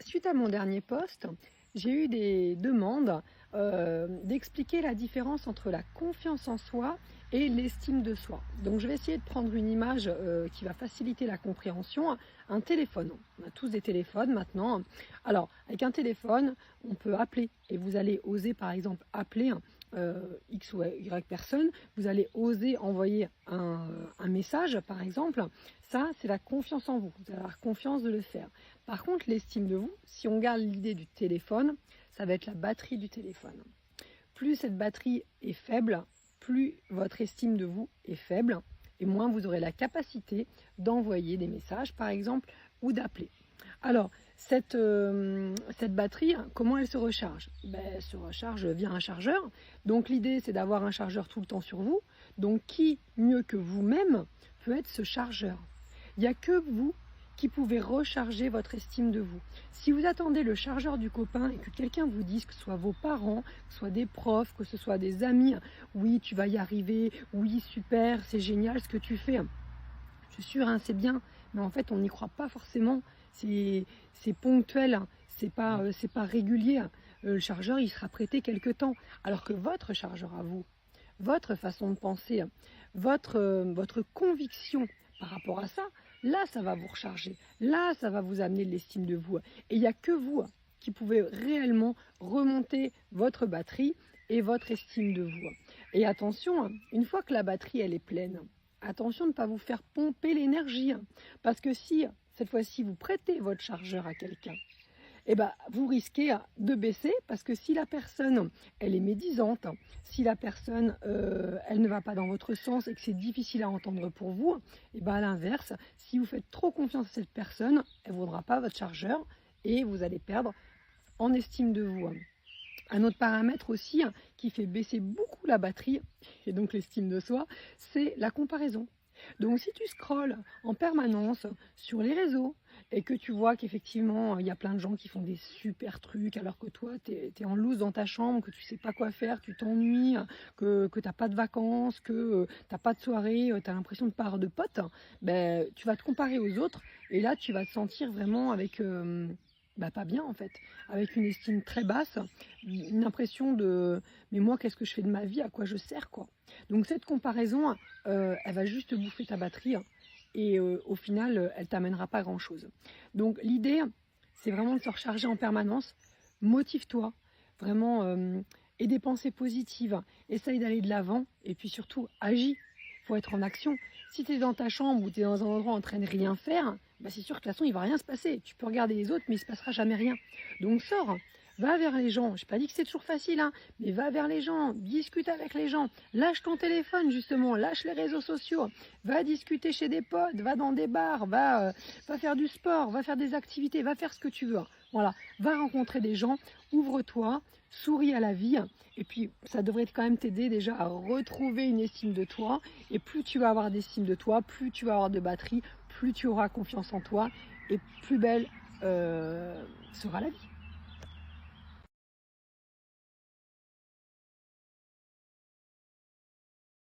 Suite à mon dernier post, j'ai eu des demandes d'expliquer la différence entre la confiance en soi et l'estime de soi. Donc je vais essayer de prendre une image qui va faciliter la compréhension. Un téléphone. On a tous des téléphones maintenant. Alors avec un téléphone, on peut appeler et vous allez oser par exemple appeler X ou Y personne. Vous allez oser envoyer un message par exemple. Ça, c'est la confiance en vous. Vous allez avoir confiance de le faire. Par contre, l'estime de vous, si on garde l'idée du téléphone, ça va être la batterie du téléphone. Plus cette batterie est faible, plus votre estime de vous est faible, et moins vous aurez la capacité d'envoyer des messages, par exemple, ou d'appeler. Alors, cette batterie, comment elle se recharge? Elle se recharge via un chargeur. Donc l'idée, c'est d'avoir un chargeur tout le temps sur vous. Donc qui, mieux que vous-même, peut être ce chargeur? Il n'y a que vous qui pouvez recharger votre estime de vous. Si vous attendez le chargeur du copain et que quelqu'un vous dise, que ce soit vos parents, que ce soit des profs, que ce soit des amis, oui, tu vas y arriver, oui, super, c'est génial ce que tu fais. Je suis sûre, hein, c'est bien, mais en fait, on n'y croit pas forcément. C'est ponctuel, c'est pas régulier. Le chargeur, il sera prêté quelque temps. Alors que votre chargeur à vous, votre façon de penser, votre conviction par rapport à ça, là, ça va vous recharger. Là, ça va vous amener de l'estime de vous. Et il n'y a que vous qui pouvez réellement remonter votre batterie et votre estime de vous. Et attention, une fois que la batterie, elle est pleine, attention de ne pas vous faire pomper l'énergie. Parce que si, cette fois-ci, vous prêtez votre chargeur à quelqu'un, eh ben, vous risquez de baisser parce que si la personne, elle est médisante, si la personne, elle ne va pas dans votre sens et que c'est difficile à entendre pour vous, eh ben, à l'inverse, si vous faites trop confiance à cette personne, elle ne vaudra pas votre chargeur et vous allez perdre en estime de vous. Un autre paramètre aussi qui fait baisser beaucoup la batterie et donc l'estime de soi, c'est la comparaison. Donc si tu scrolles en permanence sur les réseaux et que tu vois qu'effectivement il y a plein de gens qui font des super trucs alors que toi tu es en loose dans ta chambre, que tu sais pas quoi faire, tu t'ennuies, que tu n'as pas de vacances, que tu n'as pas de soirée, tu as l'impression de pas avoir de potes, ben, tu vas te comparer aux autres et là tu vas te sentir vraiment avec... pas bien en fait, avec une estime très basse, une impression de mais moi qu'est-ce que je fais de ma vie, à quoi je sers quoi. Donc cette comparaison, elle va juste bouffer ta batterie et au final elle t'amènera pas grand chose. Donc l'idée c'est vraiment de se recharger en permanence, motive-toi, vraiment aie des pensées positives, essaye d'aller de l'avant et puis surtout agis. Il faut être en action. Si tu es dans ta chambre ou tu es dans un endroit en train de rien faire, c'est sûr que de toute façon, il ne va rien se passer. Tu peux regarder les autres, mais il ne se passera jamais rien. Donc sors, va vers les gens. Je n'ai pas dit que c'est toujours facile, mais va vers les gens, discute avec les gens. Lâche ton téléphone, justement, lâche les réseaux sociaux. Va discuter chez des potes, va dans des bars, va faire du sport, va faire des activités, va faire ce que tu veux. Voilà, va rencontrer des gens, ouvre-toi, souris à la vie. Et puis, ça devrait quand même t'aider déjà à retrouver une estime de toi. Et plus tu vas avoir d'estime de toi, plus tu vas avoir de batterie, plus tu auras confiance en toi et plus belle sera la vie.